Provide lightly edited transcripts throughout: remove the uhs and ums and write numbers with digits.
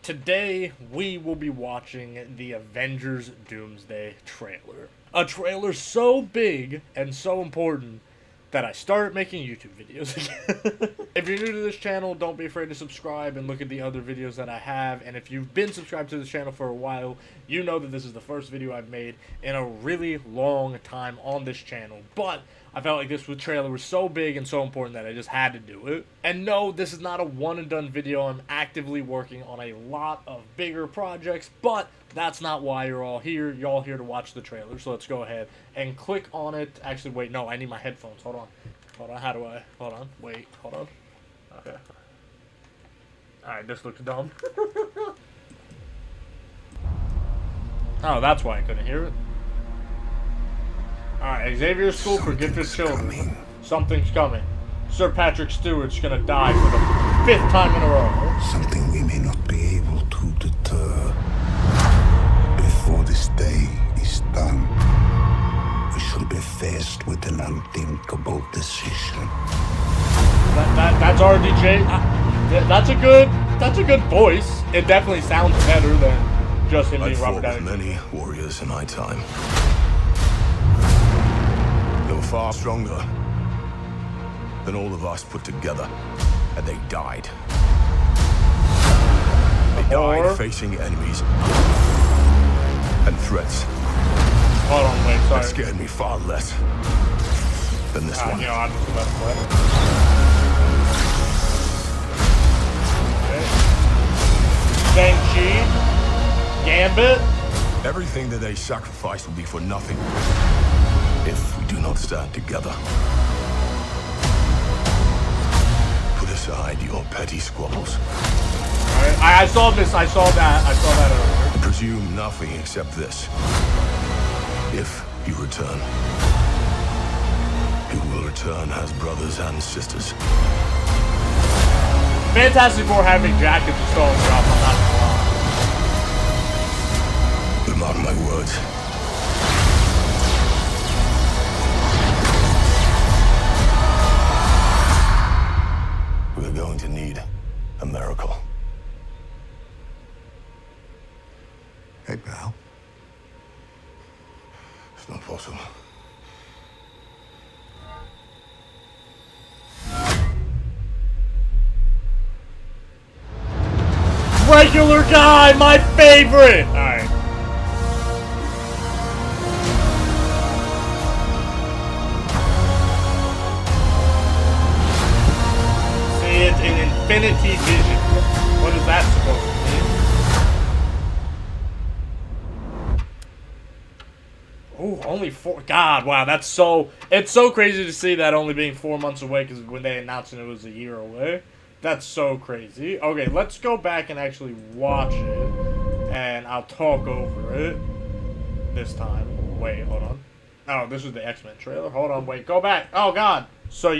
Today, we will be watching the Avengers Doomsday trailer. A trailer so big and so important that I started making YouTube videos again. If you're new to this channel, don't be afraid to subscribe and look at the other videos that I have. And if you've been subscribed to this channel for a while, you know that this is the first video I've made in a really long time on this channel. But I felt like this trailer was so big and so important that I just had to do it. And no, this is not a one and done video. I'm actively working on a lot of bigger projects, but that's not why you're all here. You're all here to watch the trailer. So let's go ahead and click on it. Actually, wait, no, I need my headphones. Hold on. Hold on, how do I? Hold on, wait, hold on. Okay. Alright, this looks dumb. Oh, that's why I couldn't hear it. Alright, Xavier's School for Gifted Children. Something's coming. Sir Patrick Stewart's gonna die for the 5th time in a row. Something we may not be able to deter. Before this day is done, we shall be faced with an unthinkable decision. That's RDJ. That's a good voice. It definitely sounds better than just him being Robert Downey. Many warriors in my time. They were far stronger than all of us put together, and they died. They died facing enemies and threats. Hold on, wait, sorry. That scared me far less than this one. You know, I'm just about to play. Shang-Chi, Gambit. Everything that they sacrifice will be for nothing if we do not stand together. Put aside your petty squabbles. Right. I saw this. I saw that earlier. Presume nothing except this. If you return, you will return as brothers and sisters. Fantastic Four having jackets is throwing me off. I'm not gonna lie. Mark my words. We're going to need a miracle. Hey, pal. It's not possible. Regular guy, my favorite! Alright. See it in Infinity Vision. What is that supposed to be? Oh, only 4. God, wow, that's so... It's so crazy to see that only being 4 months away, because when they announced it was a year away. That's so crazy. Okay, let's go back and actually watch it. And I'll talk over it this time. Wait, hold on. Oh, this is the X-Men trailer. Hold on, wait, go back. Oh, God. So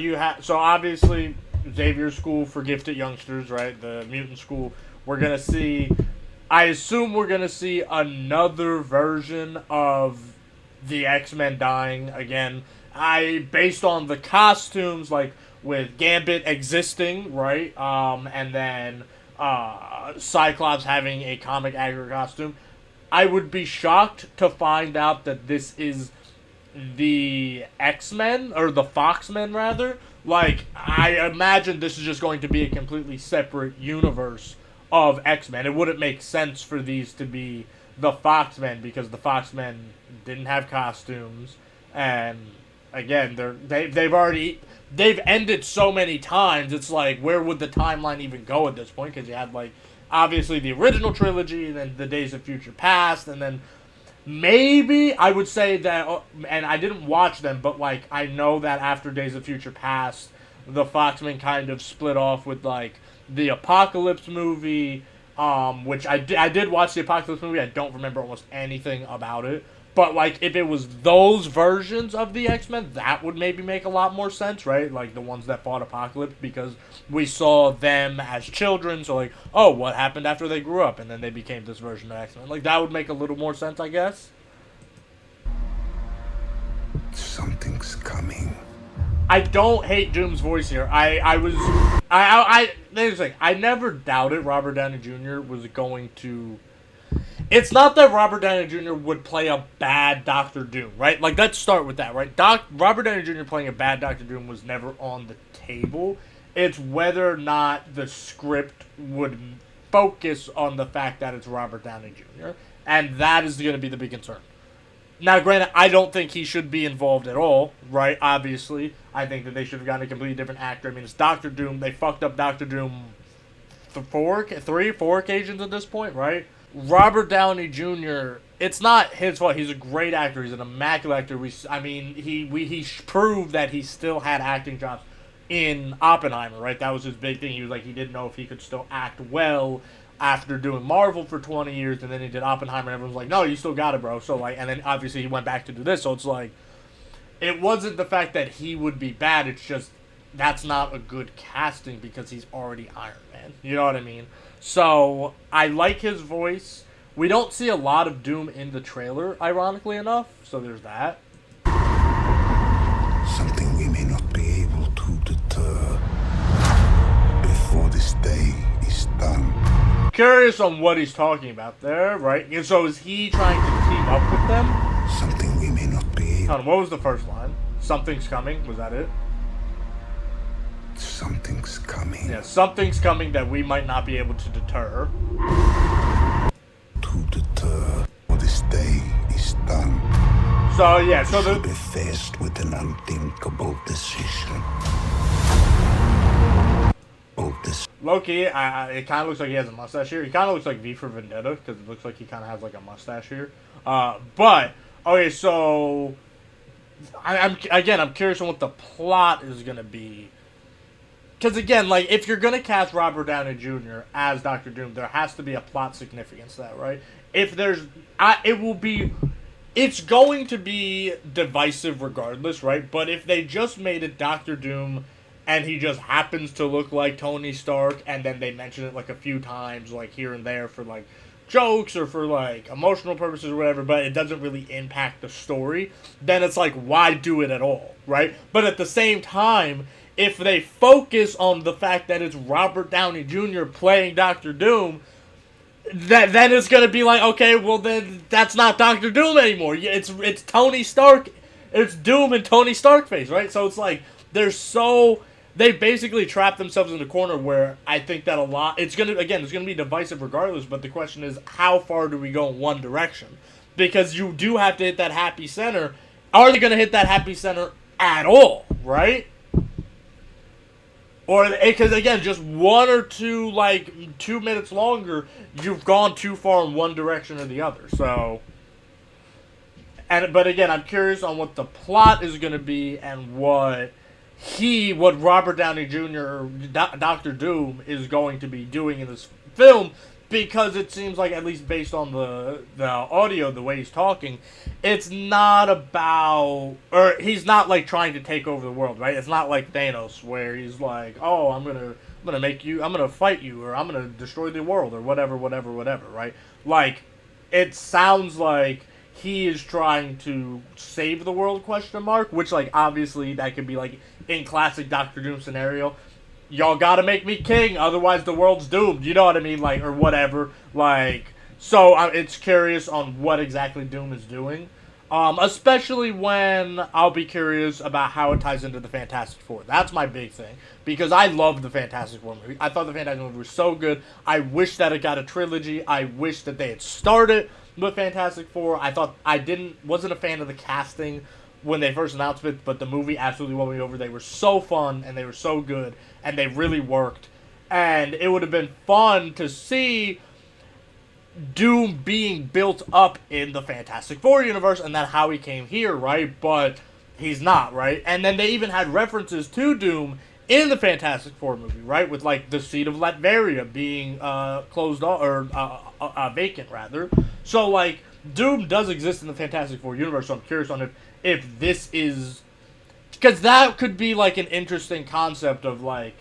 obviously, Xavier's School for Gifted Youngsters, right? The mutant school. We're going to see... I assume we're going to see another version of the X-Men dying again. Based on the costumes, like... with Gambit existing, right, and then Cyclops having a comic accurate costume, I would be shocked to find out that this is the X-Men, or the Fox-Men, rather. Like, I imagine this is just going to be a completely separate universe of X-Men. It wouldn't make sense for these to be the Fox-Men, because the Fox-Men didn't have costumes, and... Again, they've ended so many times. It's like, where would the timeline even go at this point? Because you had, like, obviously the original trilogy, and then the Days of Future Past, and then maybe I would say that, and I didn't watch them, but, like, I know that after Days of Future Past, the Foxmen kind of split off with, like, the Apocalypse movie, which I did watch the Apocalypse movie. I don't remember almost anything about it. But, like, if it was those versions of the X-Men, that would maybe make a lot more sense, right? Like, the ones that fought Apocalypse, because we saw them as children, so, like, oh, what happened after they grew up, and then they became this version of X-Men? Like, that would make a little more sense, I guess. Something's coming. I don't hate Doom's voice here. I never doubted Robert Downey Jr. was going to. It's not that Robert Downey Jr. would play a bad Doctor Doom, right? Like, let's start with that, right? Robert Downey Jr. playing a bad Doctor Doom was never on the table. It's whether or not the script would focus on the fact that it's Robert Downey Jr., and that is going to be the big concern. Now, granted, I don't think he should be involved at all, right? Obviously, I think that they should have gotten a completely different actor. I mean, it's Doctor Doom. They fucked up Doctor Doom four occasions at this point, right? Robert Downey Jr., it's not his fault. He's a great actor. He's an immaculate actor. He proved that he still had acting chops in Oppenheimer, right? That was his big thing. He was like, he didn't know if he could still act well after doing Marvel for 20 years, and then he did Oppenheimer, and everyone's like, no, you still got it, bro. So, like, and then obviously he went back to do this, so it's like, it wasn't the fact that he would be bad, it's just, that's not a good casting because he's already Iron Man. You know what I mean? So, I like his voice. We don't see a lot of Doom in the trailer, ironically enough, so there's that. Something we may not be able to deter before this day is done. Curious on what he's talking about there, right? And so is he trying to team up with them? Something we may not be able. What was the first line? Something's coming. Was that it? Something's coming. Yeah, something's coming that we might not be able to deter. To deter before this day is done. So yeah, so We'll be faced with an unthinkable decision. Loki, it kind of looks like he has a mustache here. He kind of looks like V for Vendetta, because it looks like he kind of has like a mustache here. But, okay, so, I'm curious on what the plot is going to be. Because again, like, if you're going to cast Robert Downey Jr. as Doctor Doom, there has to be a plot significance to that, right? If there's, it's going to be divisive regardless, right? But if they just made it Doctor Doom and he just happens to look like Tony Stark, and then they mention it like a few times, like here and there for like jokes or for like emotional purposes or whatever, but it doesn't really impact the story, then it's like, why do it at all, right? But at the same time, if they focus on the fact that it's Robert Downey Jr. playing Doctor Doom, then it's gonna be like, okay, well then that's not Doctor Doom anymore. It's Tony Stark. It's Doom and Tony Stark face, right? So it's like they basically trapped themselves in a corner where I think that it's gonna be divisive regardless. But the question is, how far do we go in one direction? Because you do have to hit that happy center. Are they gonna hit that happy center at all, right? Or, because again, just 1 or 2, like, 2 minutes longer, you've gone too far in one direction or the other. So, but again, I'm curious on what the plot is going to be and what Robert Downey Jr., Doctor Doom, is going to be doing in this film. Because it seems like, at least based on the audio, the way he's talking, it's not about, or he's not like trying to take over the world, right? It's not like Thanos where he's like, oh, I'm gonna fight you, or I'm gonna destroy the world, or whatever, right? Like, it sounds like he is trying to save the world, ? Which, like, obviously that could be like in classic Doctor Doom scenario. Y'all gotta make me king, otherwise the world's doomed. You know what I mean? Like, or whatever. Like, so it's curious on what exactly Doom is doing. Especially when I'll be curious about how it ties into the Fantastic Four. That's my big thing. Because I loved the Fantastic Four movie. I thought the Fantastic Four movie was so good. I wish that it got a trilogy. I wish that they had started with Fantastic Four. Wasn't a fan of the casting when they first announced it, but the movie absolutely won me over. They were so fun, and they were so good, and they really worked. And it would have been fun to see Doom being built up in the Fantastic Four universe, and then how he came here, right? But he's not, right? And then they even had references to Doom in the Fantastic Four movie, right? With, like, the seat of Latveria being closed off, or vacant, rather. So, like, Doom does exist in the Fantastic Four universe, so I'm curious on if this is, because that could be like an interesting concept of like,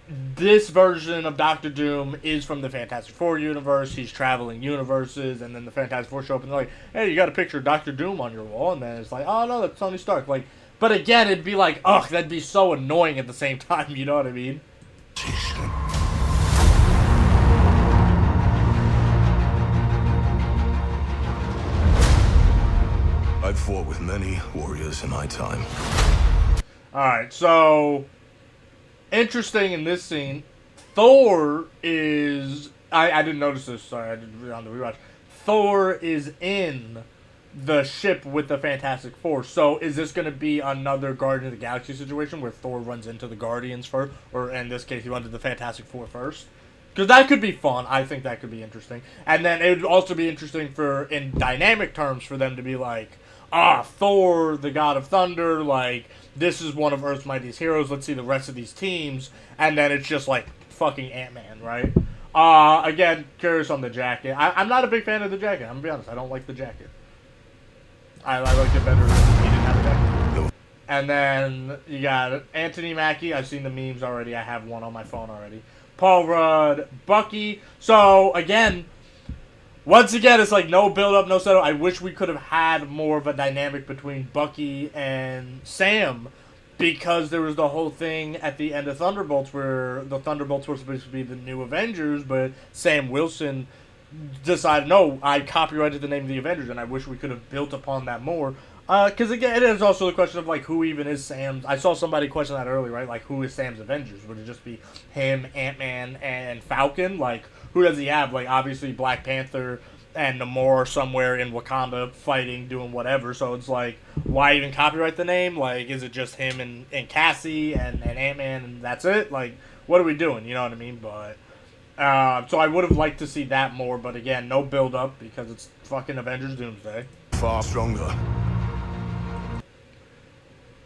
this version of Doctor Doom is from the Fantastic Four universe, he's traveling universes, and then the Fantastic Four show up and they're like, hey, you got a picture of Doctor Doom on your wall, and then it's like, oh no, that's Tony Stark. Like, But again, it'd be like, ugh, that'd be so annoying at the same time, you know what I mean? I've fought with many warriors in my time. Alright, so interesting in this scene, Thor is I didn't notice this, sorry, I did on the rewatch. Thor is in the ship with the Fantastic Four. So is this going to be another Guardian of the Galaxy situation where Thor runs into the Guardians first, or in this case he runs into the Fantastic Four first? Because that could be fun. I think that could be interesting. And then it would also be interesting for, in dynamic terms, for them to be like, Thor, the God of Thunder, like, this is one of Earth's mightiest heroes, let's see the rest of these teams, and then it's just like fucking Ant-Man, right? Again, curious on the jacket. I'm not a big fan of the jacket, I'm gonna be honest, I don't like the jacket. I liked it better if he didn't have a jacket. And then you got Anthony Mackie, I've seen the memes already, I have one on my phone already. Paul Rudd, Bucky, so again, once again, it's like no build-up, no setup. I wish we could have had more of a dynamic between Bucky and Sam, because there was the whole thing at the end of Thunderbolts where the Thunderbolts were supposed to be the new Avengers, but Sam Wilson decided, no, I copyrighted the name of the Avengers, and I wish we could have built upon that more. Because again, it is also the question of like who even is Sam's. I saw somebody question that earlier, right? Like, who is Sam's Avengers? Would it just be him, Ant-Man, and Falcon? Like, who does he have? Like, obviously Black Panther and Namor somewhere in Wakanda fighting, doing whatever. So it's like, why even copyright the name? Like, is it just him and Cassie and Ant-Man and that's it? Like, what are we doing? You know what I mean? But so I would have liked to see that more. But again, no build up because it's fucking Avengers Doomsday. Far stronger.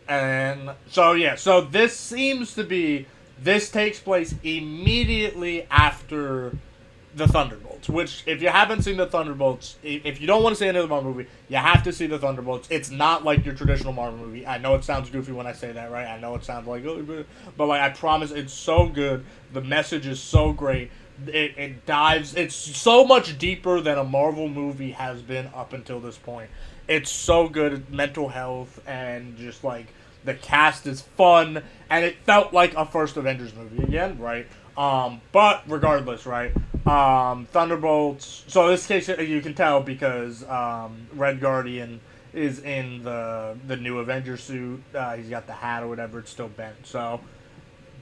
And so yeah, so this seems to be, this takes place immediately after the Thunderbolts, which if you haven't seen the Thunderbolts, if you don't want to see another Marvel movie, you have to see the Thunderbolts. It's not like your traditional Marvel movie. I know it sounds goofy when I say that, right? I know it sounds like, but like, I promise it's so good. The message is so great. It dives, it's so much deeper than a Marvel movie has been up until this point. It's so good. Mental health and just like the cast is fun, and it felt like a first Avengers movie again, right? But regardless, right? Thunderbolts. So in this case, you can tell because Red Guardian is in the new Avenger suit. He's got the hat or whatever. It's still bent. So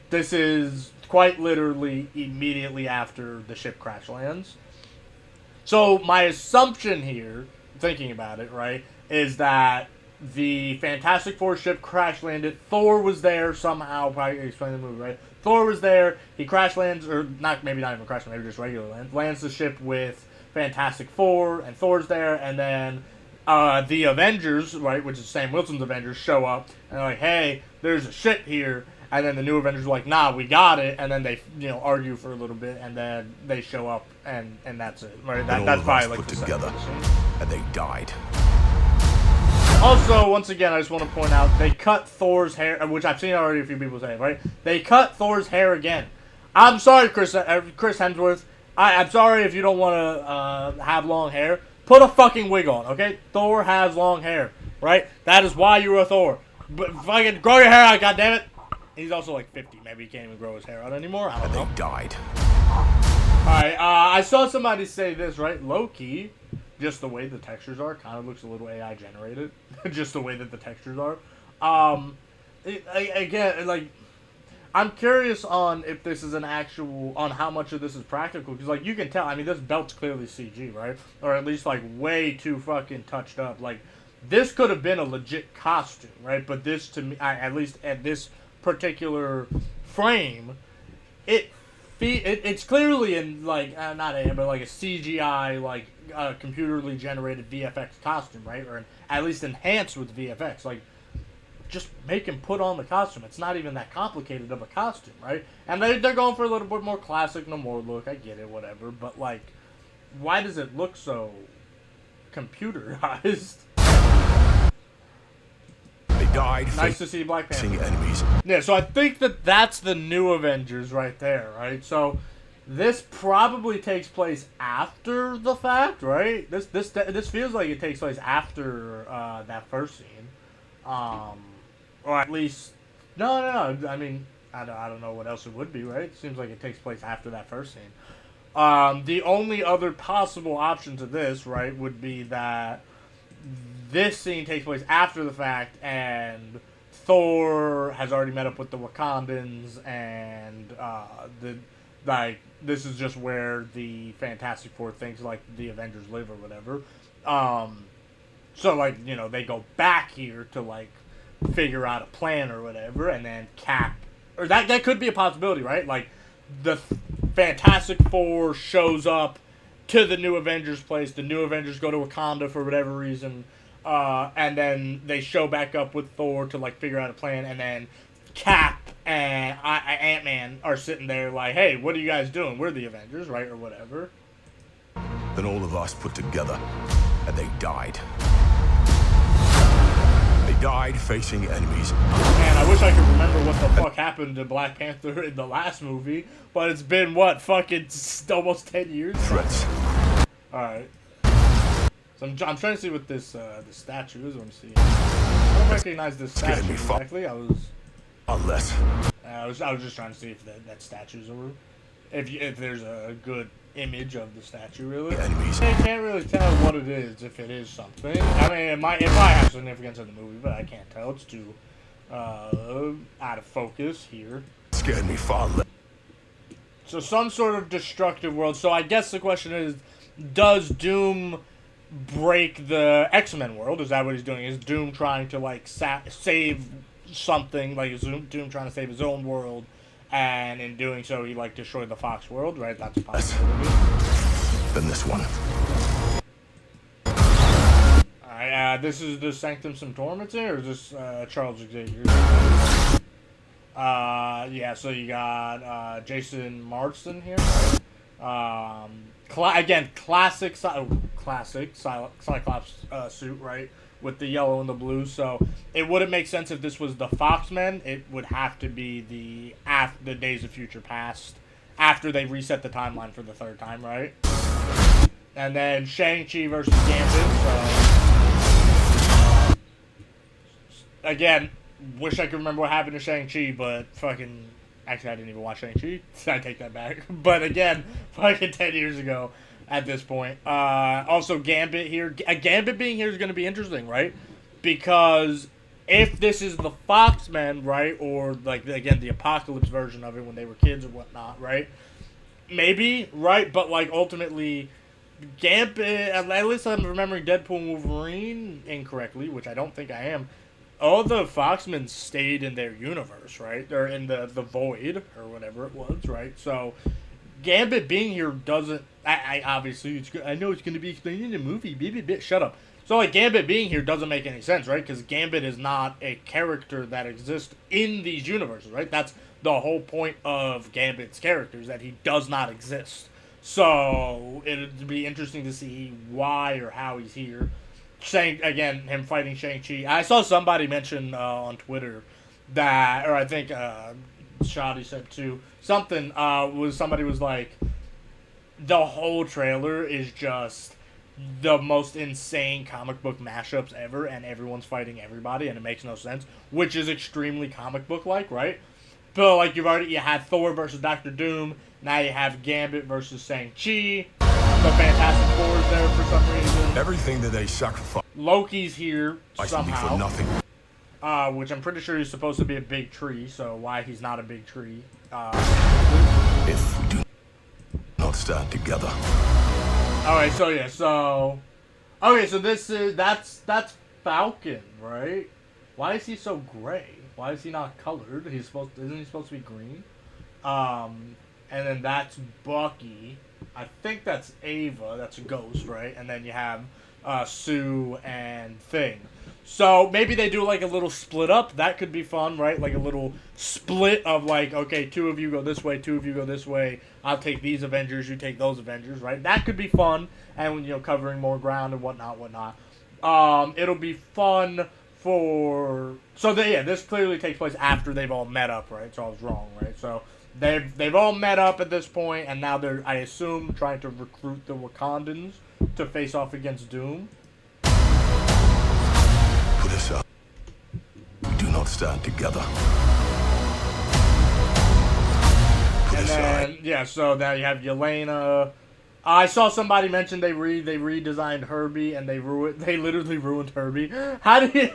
this is quite literally immediately after the ship crash lands. So my assumption here, thinking about it, right, is that the Fantastic Four ship crash landed. Thor was there somehow. Probably explain the movie, right? Thor was there. He crash lands, or not, maybe not even crash, maybe just regular land. Lands the ship with Fantastic Four, and Thor's there, and then the Avengers, right, which is Sam Wilson's Avengers, show up, and they're like, hey, there's a ship here. And then the new Avengers are like, nah, we got it. And then they, argue for a little bit, and then they show up, and that's it. Right? That's probably like put the together, and they died. Also, once again, I just want to point out, they cut Thor's hair, which I've seen already a few people say, right? They cut Thor's hair again. I'm sorry, Chris Hemsworth. I'm sorry if you don't want to have long hair. Put a fucking wig on, okay? Thor has long hair, right? That is why you were Thor. But fucking grow your hair out, goddammit. He's also like 50. Maybe he can't even grow his hair out anymore. I don't know. They died. Alright, I saw somebody say this, right? Low-key, just the way the textures are, kind of looks a little AI generated. Just the way that the textures are. Again, like, I'm curious on if this is an actual, on how much of this is practical. Because, like, you can tell, I mean, this belt's clearly CG, right? Or at least, like, way too fucking touched up. Like, this could have been a legit costume, right? But this, to me, at least at this particular frame, it's clearly in like not a but like a CGI, like computerly generated VFX costume, right? Or at least enhanced with VFX. Like, just make him put on the costume. It's not even that complicated of a costume, right? And they're going for a little bit more classic Namor look. I get it, whatever. But like, why does it look so computerized? Died. Nice to see Black Panther. Enemies. Yeah, so I think that's the new Avengers right there, right? So this probably takes place after the fact, right? This feels like it takes place after that first scene. or at least no. I mean, I don't know what else it would be, right? It seems like it takes place after that first scene. The only other possible option to this, right, would be that this scene takes place after the fact, and Thor has already met up with the Wakandans, and this is just where the Fantastic Four thinks like the Avengers live or whatever. So like they go back here to like figure out a plan or whatever, and then Cap, or that could be a possibility, right? Like the Fantastic Four shows up to the New Avengers place. The New Avengers go to Wakanda for whatever reason, and then they show back up with Thor to like figure out a plan, and then Cap and Ant-Man are sitting there like, "Hey, what are you guys doing? We're the Avengers, right, or whatever." Then all of us put together, and they died. They died facing enemies. Man, I wish I could remember what the fuck happened to Black Panther in the last movie, but it's been what, fucking almost 10 years. Threats. All right. So I'm trying to see what this the statue is. Let me see. I don't recognize this statue exactly. I was just trying to see if that statue's over. If there's a good image of the statue, really. Enemies. I can't really tell what it is, if it is something. I mean, it might have significance in the movie, but I can't tell. It's too out of focus here. Scared me far less. So some sort of destructive world. So I guess the question is, does Doom break the X-Men world? Is that what he's doing? Is Doom trying to like save something? Like is Doom trying to save his own world? And in doing so, he like destroyed the Fox world, right? That's a possibility. Than this one. Alright, this is the Sanctum Sanctorum, or is this Charles Xavier? Yeah, so you got Jason Marsden here. Again, classic Cyclops suit, right? With the yellow and the blue, so it wouldn't make sense if this was the Foxmen. It would have to be the Days of Future Past, after they reset the timeline for the third time, right? And then Shang-Chi versus Gambit. So again, wish I could remember what happened to Shang-Chi, but fucking actually I didn't even watch Shang-Chi. I take that back. But again, fucking 10 years ago. At this point. Also, Gambit here. Gambit being here is going to be interesting, right? Because if this is the Foxmen, right? Or, like, again, the Apocalypse version of it when they were kids or whatnot, right? Maybe, right? But, like, ultimately, Gambit, at least I'm remembering Deadpool and Wolverine incorrectly, which I don't think I am. All the Foxmen stayed in their universe, right? They're in the Void, or whatever it was, right? So Gambit being here doesn't. I obviously, I know it's going to be explained in the movie. Shut up. So, like, Gambit being here doesn't make any sense, right? Because Gambit is not a character that exists in these universes, right? That's the whole point of Gambit's character, is that he does not exist. So, it'd be interesting to see why or how he's here. Again, him fighting Shang-Chi. I saw somebody mention on Twitter that, or I think Shoddy said too, something, somebody was like, the whole trailer is just the most insane comic book mashups ever, and everyone's fighting everybody, and it makes no sense, which is extremely comic book-like, right? But, like, you had Thor versus Doctor Doom, now you have Gambit versus Shang-Chi, the Fantastic Four is there for some reason. Everything that they sacrificed. Loki's here somehow. For nothing. Which I'm pretty sure he's supposed to be a big tree, so why he's not a big tree. If we do not stand together. Alright, so yeah, so this is that's Falcon, right? Why is he so gray? Why is he not colored? Isn't he supposed to be green? And then that's Bucky. I think that's Ava, that's a ghost, right? And then you have Sue and Thing. So maybe they do like a little split up. That could be fun, right? Like a little split of like, okay, 2 of you go this way, 2 of you go this way. I'll take these Avengers, you take those Avengers, right? That could be fun, and covering more ground and whatnot. It'll be fun for this clearly takes place after they've all met up, right? So I was wrong, right? So they've all met up at this point, and now they're, I assume, trying to recruit the Wakandans to face off against Doom. Put us up. We do not not stand together. Put And aside. then, yeah, so now you have Yelena. I saw somebody mention they redesigned Herbie and they literally ruined Herbie. How do you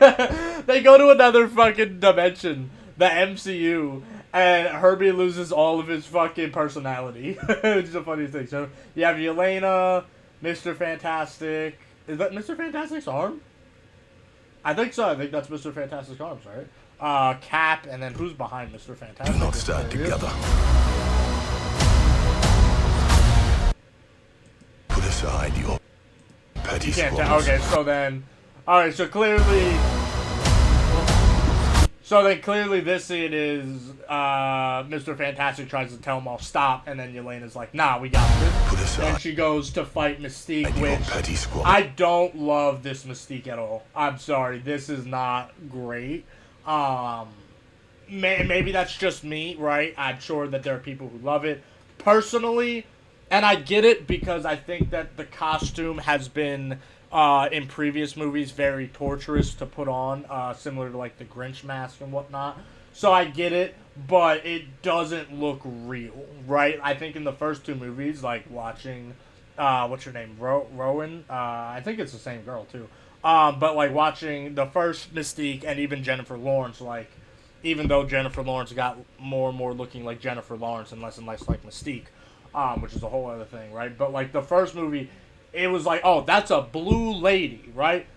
they go to another fucking dimension, the MCU, and Herbie loses all of his fucking personality. Which is the funniest thing. So you have Yelena, Mr. Fantastic. Is that Mr. Fantastic's arm? I think so. I think that's Mr. Fantastic's arms, right? Cap, and then who's behind Mr. Fantastic? Do not stand together. Put aside your petty You can't squabbles. tell. Okay, so then, all right. So clearly, this scene is Mr. Fantastic tries to tell him all stop, and then Yelena's like, "Nah, we got Put this." aside And she goes to fight Mystique, your which petty squabbles. I don't love this Mystique at all. I'm sorry, this is not great. Maybe that's just me, right? I'm sure that there are people who love it. Personally, and I get it because I think that the costume has been, in previous movies, very torturous to put on, similar to like the Grinch mask and whatnot. So I get it, but it doesn't look real, right? I think in the first two movies, like watching, what's her name, Rowan? I think it's the same girl too. But like watching the first Mystique and even Jennifer Lawrence, like, even though Jennifer Lawrence got more and more looking like Jennifer Lawrence and less like Mystique, which is a whole other thing, right? But like the first movie, it was like, oh, that's a blue lady, right?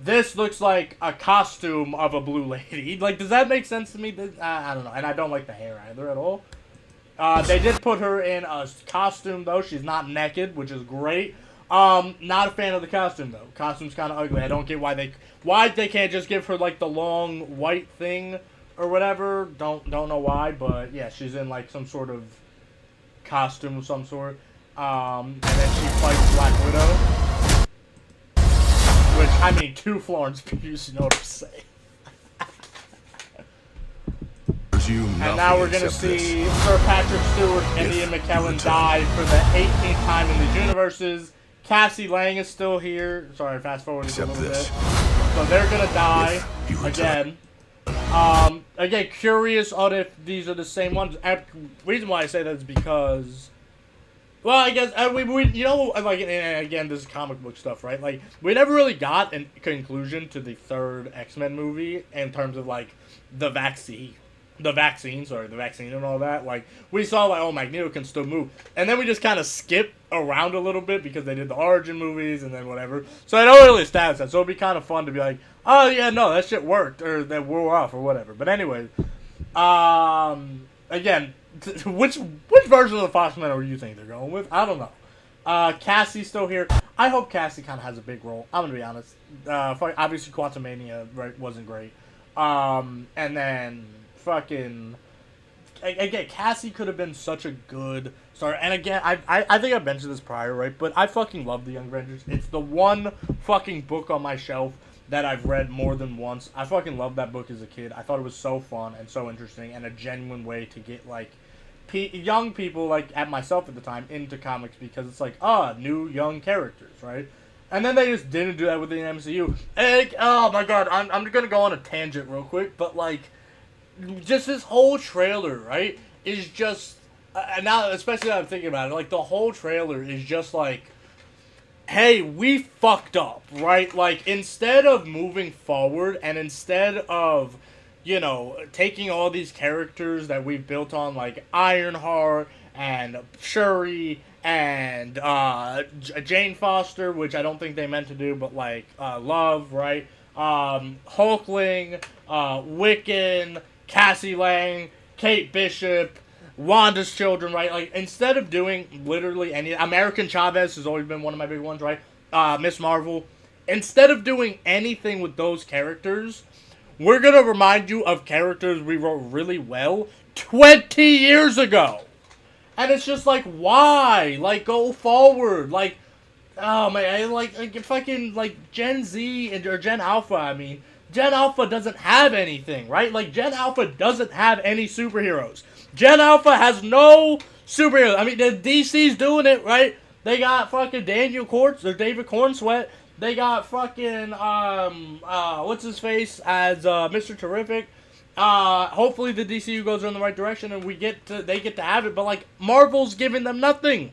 This looks like a costume of a blue lady. Like, does that make sense to me? I don't know, and I don't like the hair either at all. They did put her in a costume though. She's not naked, which is great. Not a fan of the costume though. Costume's kind of ugly. I don't get why they can't just give her like the long white thing or whatever. Don't know why, but yeah, she's in like some sort of costume of some sort. And then she fights Black Widow, which, I mean, two Florence Pughs, you know what I'm saying. And now we're gonna see Sir Patrick Stewart and Ian McKellen die for the 18th time in these universes. Cassie Lang is still here. Sorry, fast forward a little bit. So they're gonna die again. Again, curious on if these are the same ones. Reason why I say that is because, well, I guess we you know, like, and again, this is comic book stuff, right? Like, we never really got a conclusion to the third X-Men movie in terms of like the vaccine and all that. Like, we saw like, oh, Magneto can still move, and then we just kind of skip around a little bit because they did the origin movies and then whatever. So I don't really establish that. So it'd be kind of fun to be like, oh yeah, no, that shit worked, or that wore off or whatever. But anyway, again, which version of the Foxmen are you think they're going with? I don't know. Cassie's still here. I hope Cassie kind of has a big role. I'm gonna be honest. Obviously, Quantumania, right, wasn't great. And then fucking, again, Cassie could have been such a good star. And again, I think I mentioned this prior, right? But I fucking love the Young Avengers. It's the one fucking book on my shelf that I've read more than once. I fucking loved that book as a kid. I thought it was so fun and so interesting and a genuine way to get like young people like at myself at the time into comics, because it's like, new young characters, right? And then they just didn't do that with the MCU. And, oh my god, I'm gonna go on a tangent real quick, but like, just this whole trailer, right, is just, and now, especially now I'm thinking about it, like, the whole trailer is just like, hey, we fucked up, right? Like, instead of moving forward, and instead of, you know, taking all these characters that we've built on, like Ironheart, and Shuri, and Jane Foster, which I don't think they meant to do, but like, Love, right? Hulkling, Wiccan, Cassie Lang, Kate Bishop, Wanda's children, right? Like, instead of doing literally any, American Chavez has always been one of my big ones, right? Miss Marvel. Instead of doing anything with those characters, we're gonna remind you of characters we wrote really well 20 years ago. And it's just like, why? Like, go forward. Like, oh man, like fucking, like, Gen Z, or Gen Alpha, I mean. Gen Alpha doesn't have anything, right? Like, Gen Alpha doesn't have any superheroes. Gen Alpha has no superheroes. I mean, the DC's doing it, right? They got fucking David Cornsweet. They got fucking, what's his face as Mr. Terrific. Hopefully the DCU goes in the right direction and they get to have it. But like Marvel's giving them nothing.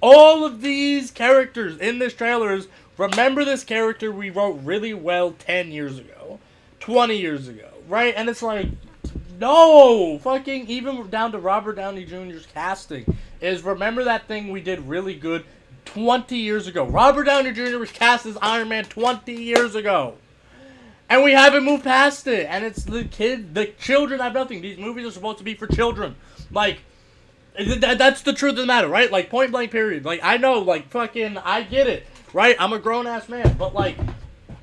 All of these characters in this trailer is, remember this character we wrote really well 10 years ago, 20 years ago, right? And it's like, no, fucking even down to Robert Downey Jr.'s casting is, remember that thing we did really good 20 years ago. Robert Downey Jr. was cast as Iron Man 20 years ago. And we haven't moved past it. And it's the children have nothing. These movies are supposed to be for children. Like, that's the truth of the matter, right? Like, point blank period. Like, I know, like, fucking, I get it, right? I'm a grown-ass man. But, like,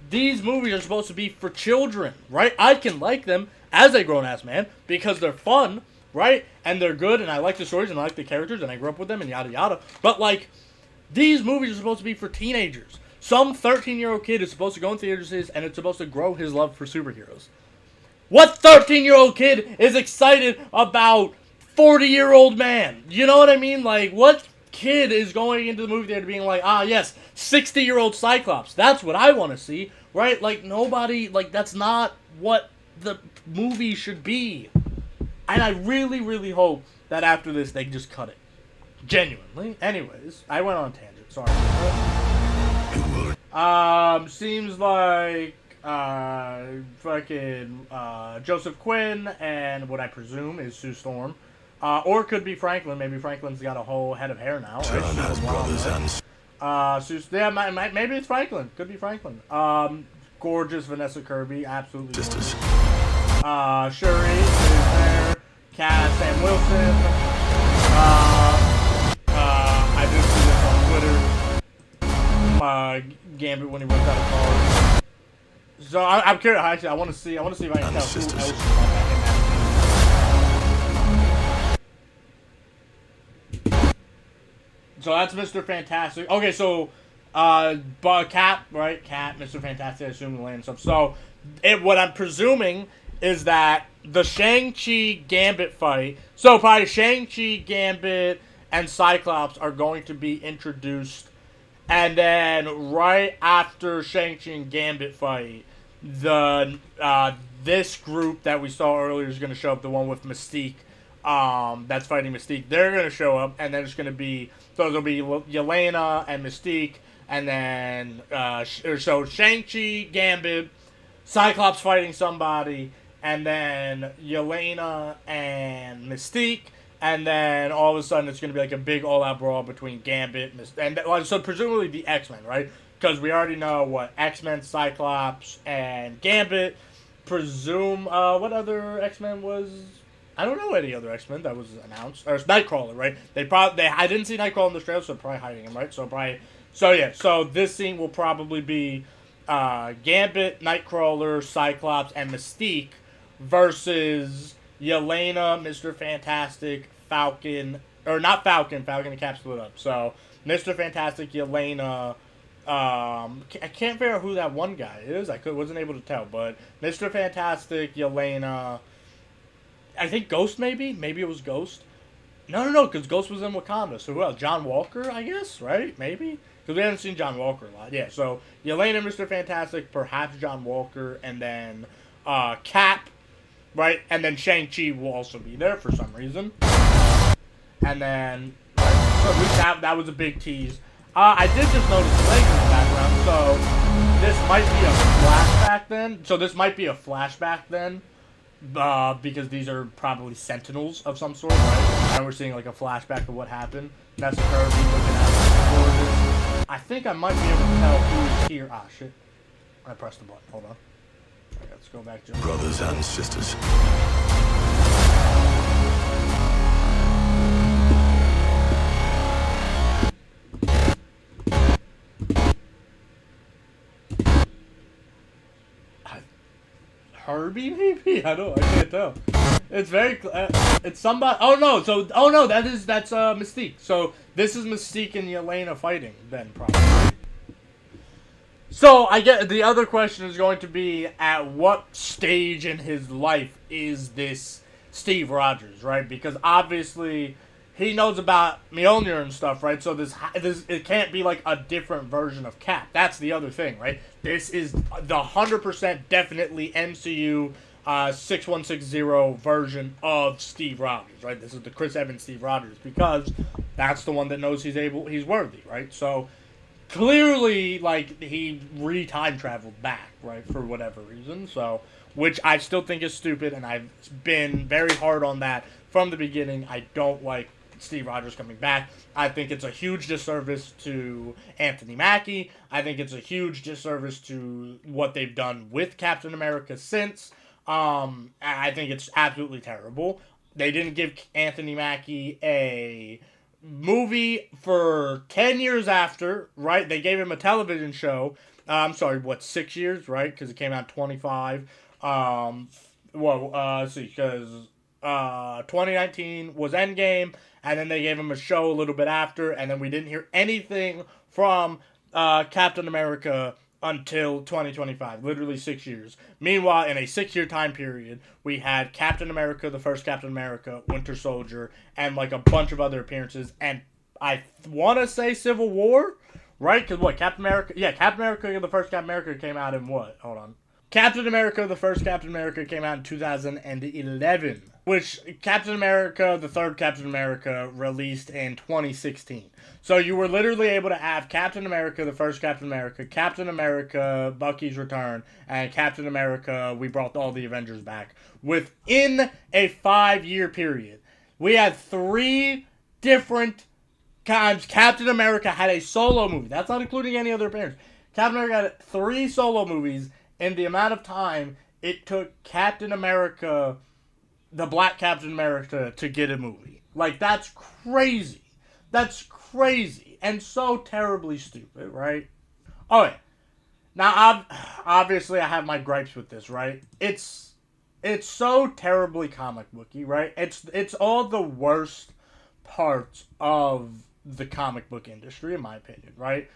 these movies are supposed to be for children, right? I can like them as a grown-ass man because they're fun, right? And they're good, and I like the stories, and I like the characters, and I grew up with them, and yada yada. But, like, these movies are supposed to be for teenagers. Some 13-year-old kid is supposed to go in theaters, and it's supposed to grow his love for superheroes. What 13-year-old kid is excited about 40-year-old man? You know what I mean? Like, what kid is going into the movie theater being like, ah, yes, 60-year-old Cyclops. That's what I want to see, right? Like, nobody, like, that's not what the movie should be. And I really, really hope that after this, they just cut it. Genuinely. Anyways, I went on a tangent. Sorry. Seems like, fucking, Joseph Quinn and what I presume is Sue Storm. Or it could be Franklin. Maybe Franklin's got a whole head of hair now. John has brothers and... yeah, maybe it's Franklin. Could be Franklin. Gorgeous Vanessa Kirby. Absolutely gorgeous. Shuri is there. Cass Sam Wilson. I just see this on Twitter. Gambit when he runs out of cars. So I'm curious. Actually, I want to see if I can tell who else is on that. So that's Mr. Fantastic. Okay, so Cat, right? Cat, Mr. Fantastic, I assume the land stuff. So what I'm presuming is that the Shang-Chi Gambit fight. So probably Shang-Chi, Gambit, and Cyclops are going to be introduced. And then right after Shang-Chi and Gambit fight, this group that we saw earlier is going to show up, the one with Mystique, that's fighting Mystique. They're going to show up, and then it's going to be, so there'll be Yelena and Mystique, and then, so Shang-Chi, Gambit, Cyclops fighting somebody, and then Yelena and Mystique. And then all of a sudden it's going to be like a big all-out brawl between Gambit and so presumably the X-Men, right? Because we already know what X-Men, Cyclops, and Gambit. Presume what other X-Men was? I don't know any other X-Men that was announced. Or it's Nightcrawler, right? I didn't see Nightcrawler in the trailer, so they're probably hiding him, right? So this scene will probably be Gambit, Nightcrawler, Cyclops, and Mystique versus Yelena, Mr. Fantastic, Falcon, or not Falcon and Cap split up. So, Mr. Fantastic, Yelena, I can't figure out who that one guy is. Wasn't able to tell, but Mr. Fantastic, Yelena, I think Ghost maybe? Maybe it was Ghost. No, because Ghost was in Wakanda. So who else? John Walker, I guess, right? Maybe? Because we haven't seen John Walker a lot. Yeah, so Yelena, Mr. Fantastic, perhaps John Walker, and then Cap. Right, and then Shang-Chi will also be there for some reason. And then, so at least that was a big tease. I did just notice legs in the background, so this might be a flashback then. Because these are probably Sentinels of some sort, right? And we're seeing like a flashback of what happened. That's Kirby looking at I think I might be able to tell who's here. Ah, shit. I pressed the button. Hold on. Okay, let's go back to brothers and sisters. Herbie, maybe? I can't tell. It's very, it's somebody. That's Mystique. So this is Mystique and Yelena fighting then, probably. So I get the other question is going to be, at what stage in his life is this Steve Rogers, right? Because obviously he knows about Mjolnir and stuff, right? So this it can't be like a different version of Cap. That's the other thing, right? This is the 100% definitely MCU 6160 version of Steve Rogers, right? This is the Chris Evans Steve Rogers, because that's the one that knows he's worthy, right? So clearly, like, he time traveled back, right, for whatever reason. So, which I still think is stupid, and I've been very hard on that from the beginning. I don't like Steve Rogers coming back. I think it's a huge disservice to Anthony Mackie. I think it's a huge disservice to what they've done with Captain America since. I think it's absolutely terrible. They didn't give Anthony Mackie a movie for 10 years after, right? They gave him a television show. I'm sorry, 6 years, right? Because it came out in 25. Let's see, because 2019 was Endgame, and then they gave him a show a little bit after, and then we didn't hear anything from Captain America until 2025, literally 6 years. Meanwhile, in a 6-year time period, we had Captain America, the first Captain America, Winter Soldier, and like a bunch of other appearances, and I want to say Civil War, right? Because what, Captain America, the first Captain America came out in what? Hold on. Captain America, the first Captain America, came out in 2011, which Captain America, the third Captain America, released in 2016. So you were literally able to have Captain America, the first Captain America, Bucky's Return, and Captain America, we brought all the Avengers back, within a 5-year period. We had 3 different times Captain America had a solo movie. That's not including any other appearance. Captain America had 3 solo movies in the amount of time it took Captain America, the Black Captain America, to get a movie. Like, that's crazy. That's crazy. And so terribly stupid, right? Okay. Now, obviously, I have my gripes with this, right? It's so terribly comic booky, right? It's all the worst parts of the comic book industry, in my opinion, right?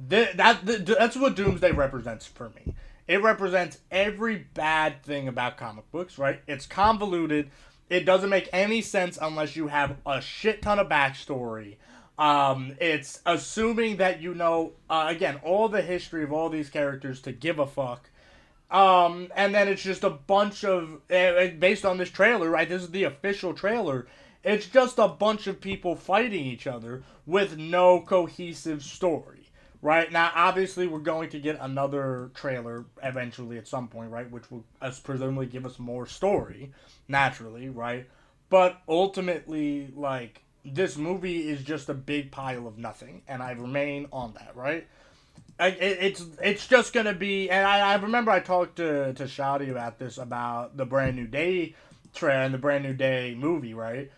That's what Doomsday represents for me. It represents every bad thing about comic books, right? It's convoluted. It doesn't make any sense unless you have a shit ton of backstory. It's assuming that you know, again, all the history of all these characters to give a fuck. And then it's just a bunch of, based on this trailer, right? This is the official trailer. It's just a bunch of people fighting each other with no cohesive story. Right, now, obviously, we're going to get another trailer eventually at some point, right? Which will presumably give us more story, naturally, right? But ultimately, like, this movie is just a big pile of nothing, and I remain on that, right? It's just going to be, and I remember I talked to Shadi about this, about the Brand New Day trailer and the Brand New Day movie, right?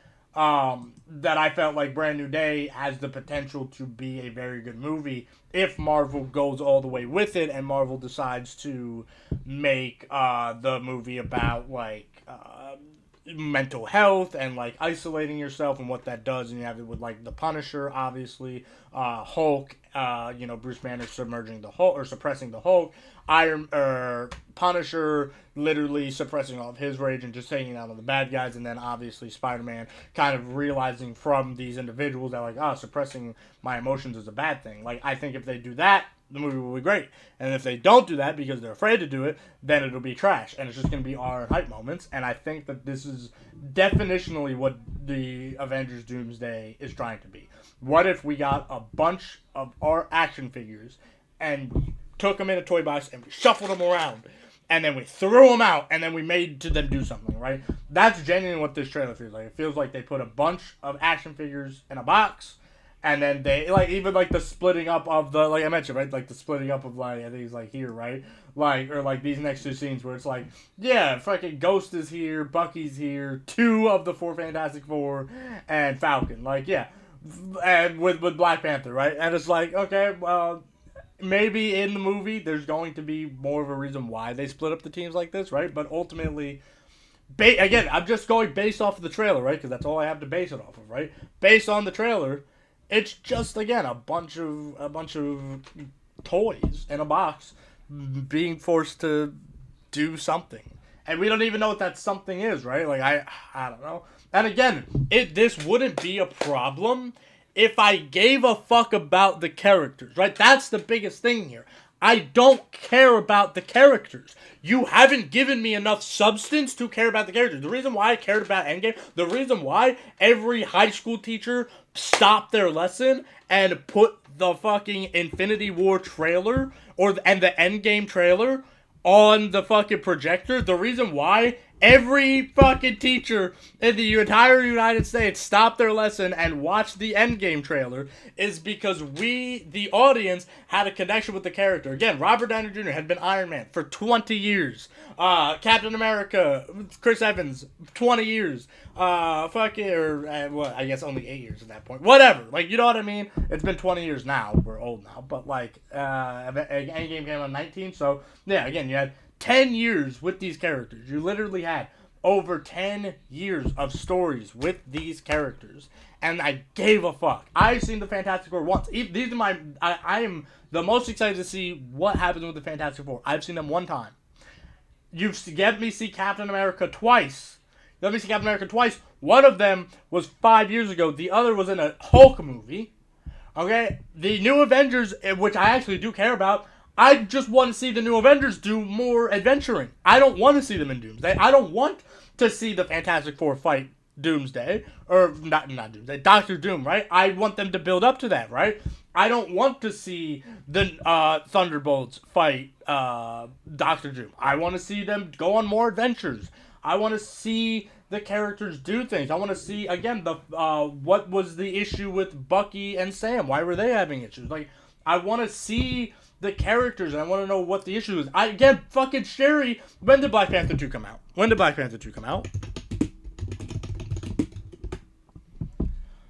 That I felt like Brand New Day has the potential to be a very good movie if Marvel goes all the way with it and Marvel decides to make the movie about like mental health and like isolating yourself and what that does. And you have it with like the Punisher, obviously, Hulk, Bruce Banner submerging the Hulk or suppressing the Hulk, Punisher literally suppressing all of his rage and just taking out on the bad guys, and then obviously Spider-Man kind of realizing from these individuals that like, suppressing my emotions is a bad thing. Like, I think if they do that, the movie will be great. And if they don't do that because they're afraid to do it, then it'll be trash. And it's just going to be our hype moments. And I think that this is definitionally what the Avengers Doomsday is trying to be. What if we got a bunch of our action figures and took them in a toy box and we shuffled them around and then we threw them out and then we made to them do something, right? That's genuinely what this trailer feels like. It feels like they put a bunch of action figures in a box. And then they, like, even, like, the splitting up of the, like I mentioned, right? Like, the splitting up of, like, I think it's, like, here, right? Like, or, like, these next 2 scenes where it's, like, yeah, fucking Ghost is here, Bucky's here, 2 of the 4 Fantastic Four, and Falcon. Like, yeah. And with Black Panther, right? And it's like, okay, well, maybe in the movie there's going to be more of a reason why they split up the teams like this, right? But ultimately, again, I'm just going based off of the trailer, right? Because that's all I have to base it off of, right? Based on the trailer, it's just, again, a bunch of toys in a box being forced to do something. And we don't even know what that something is, right? Like, I don't know. And again, this wouldn't be a problem if I gave a fuck about the characters, right? That's the biggest thing here. I don't care about the characters. You haven't given me enough substance to care about the characters. The reason why I cared about Endgame, the reason why every high school teacher stopped their lesson and put the fucking Infinity War trailer and the Endgame trailer on the fucking projector, the reason why every fucking teacher in the entire United States stopped their lesson and watched the Endgame trailer is because we, the audience, had a connection with the character. Again, Robert Downey Jr. had been Iron Man for 20 years. Captain America, Chris Evans, 20 years. Well, I guess only 8 years at that point. Whatever. Like, you know what I mean? It's been 20 years now. We're old now. But, like, Endgame came out in 19. So, yeah, again, you had 10 years with these characters. You literally had over 10 years of stories with these characters. And I gave a fuck. I've seen the Fantastic Four once. These are I am the most excited to see what happens with the Fantastic Four. I've seen them one time. You've get me see Captain America twice. Let me see Captain America twice. One of them was 5 years ago. The other was in a Hulk movie. Okay? The New Avengers, which I actually do care about, I just want to see the New Avengers do more adventuring. I don't want to see them in Doomsday. I don't want to see the Fantastic Four fight Doomsday. Or, not Doomsday, Doctor Doom, right? I want them to build up to that, right? I don't want to see the Thunderbolts fight Doctor Doom. I want to see them go on more adventures. I want to see the characters do things. I want to see, again, what was the issue with Bucky and Sam? Why were they having issues? Like, I want to see the characters, and I want to know what the issue is. Again, fucking Sherry, when did Black Panther 2 come out?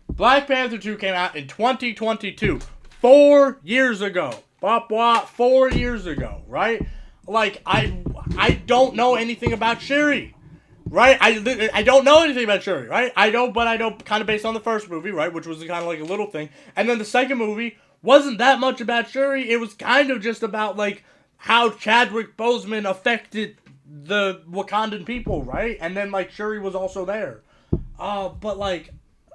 Black Panther 2 came out in 2022. 4 years ago. 4 years ago, right? Like, I don't know anything about Shuri, right? I don't know anything about Shuri, right? I know kind of based on the first movie, right? Which was kind of like a little thing. And then the second movie wasn't that much about Shuri. It was kind of just about, like, how Chadwick Boseman affected the Wakandan people, right? And then, like, Shuri was also there. But, like,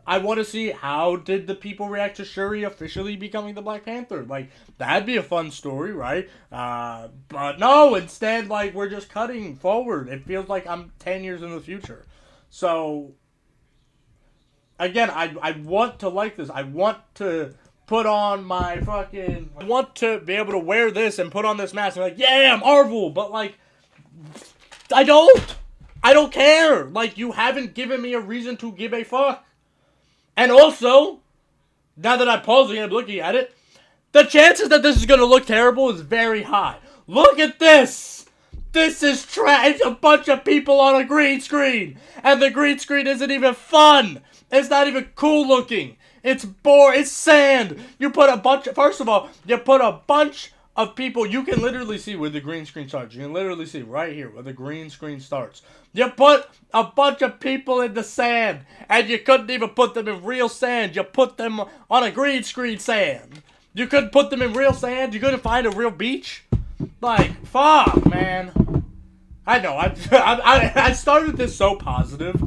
I want to see how did the people react to Shuri officially becoming the Black Panther. Like, that'd be a fun story, right? But no, instead, like, we're just cutting forward. It feels like I'm 10 years in the future. So, again, I want to like this. I want to put on my fucking... I want to be able to wear this and put on this mask and be like, yeah, Marvel! But, like, I don't care! Like, you haven't given me a reason to give a fuck. And also, now that I'm pausing and I'm looking at it, the chances that this is going to look terrible is very high. Look at this! This is trash. It's a bunch of people on a green screen. And the green screen isn't even fun. It's not even cool looking. It's boring. It's sand. First of all, you put a bunch of people. You can literally see where the green screen starts. You can literally see right here where the green screen starts. You put a bunch of people in the sand, and you couldn't even put them in real sand. You put them on a green screen sand. You couldn't put them in real sand. You couldn't find a real beach. Like, fuck, man. I know. I started this so positive,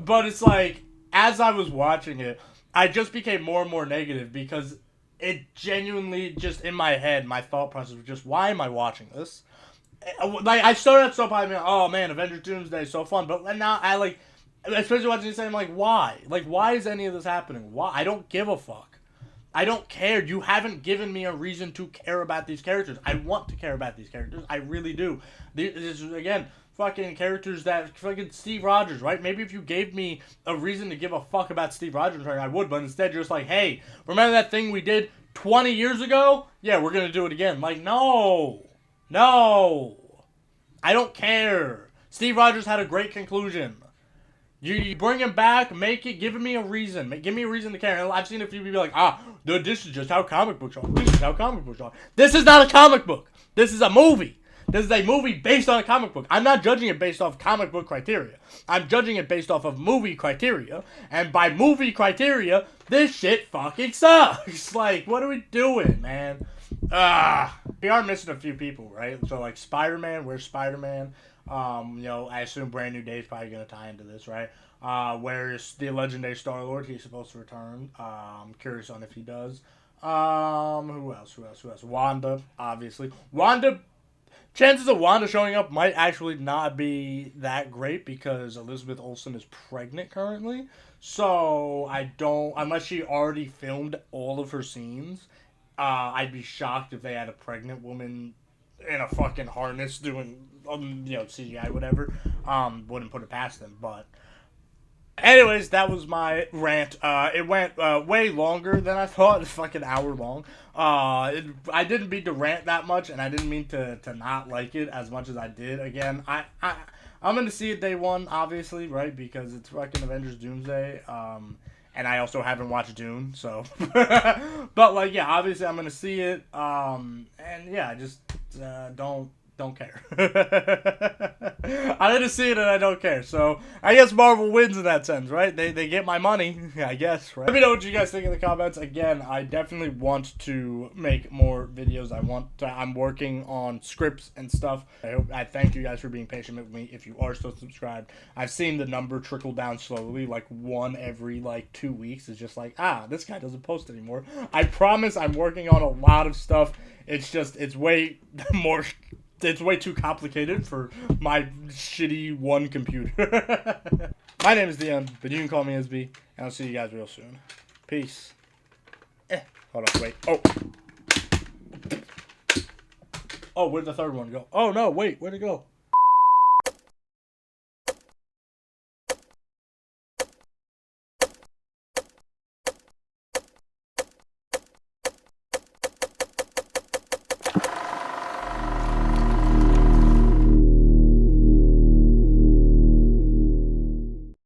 but it's like, as I was watching it, I just became more and more negative because it genuinely just in my head, my thought process was just, why am I watching this? Like, I started out so positive, oh man, Avengers Doomsday is so fun, but now I like, especially watching this, I'm like, why? Like, why is any of this happening? Why? I don't give a fuck. I don't care. You haven't given me a reason to care about these characters. I want to care about these characters. I really do. This is, again, fucking characters that, fucking Steve Rogers, right? Maybe if you gave me a reason to give a fuck about Steve Rogers, right, I would, but instead you're just like, hey, remember that thing we did 20 years ago? Yeah, we're gonna do it again. Like, no. I don't care. Steve Rogers had a great conclusion. You bring him back, give me a reason. Give me a reason to care. And I've seen a few people be like, this is just how comic books are. This is not a comic book. This is a movie. This is a movie based on a comic book. I'm not judging it based off comic book criteria. I'm judging it based off of movie criteria. And by movie criteria, this shit fucking sucks. Like, what are we doing, man? We are missing a few people, right? So, like, Spider-Man, where's Spider-Man? I assume Brand New Day is probably going to tie into this, right? Where's the legendary Star-Lord? He's supposed to return. I'm curious on if he does. Who else? Who else? Who else? Wanda, obviously. Wanda. Chances of Wanda showing up might actually not be that great because Elizabeth Olsen is pregnant currently. So I don't, unless she already filmed all of her scenes, I'd be shocked if they had a pregnant woman in a fucking harness doing, CGI, whatever. Wouldn't put it past them, but. Anyways, that was my rant. It went way longer than I thought. It's fucking hour long. I didn't mean to rant that much, and I didn't mean to not like it as much as I did. Again, I'm gonna see it day one, obviously, right? Because it's fucking Avengers Doomsday. And I also haven't watched Dune, so. But like, yeah, obviously I'm gonna see it. And yeah, just don't care. I didn't see it and I don't care. So I guess Marvel wins in that sense, right? They get my money, I guess, right? Let me know what you guys think in the comments. Again, I definitely want to make more videos. I'm working on scripts and stuff. I thank you guys for being patient with me. If you are still subscribed, I've seen the number trickle down slowly, like one every like 2 weeks. It's just like, this guy doesn't post anymore. I promise I'm working on a lot of stuff. It's way more. It's way too complicated for my shitty one computer. My name is DM, but you can call me IsBe, and I'll see you guys real soon. Peace. Hold on, wait. Oh, where'd the third one go? Oh, no, wait, where'd it go?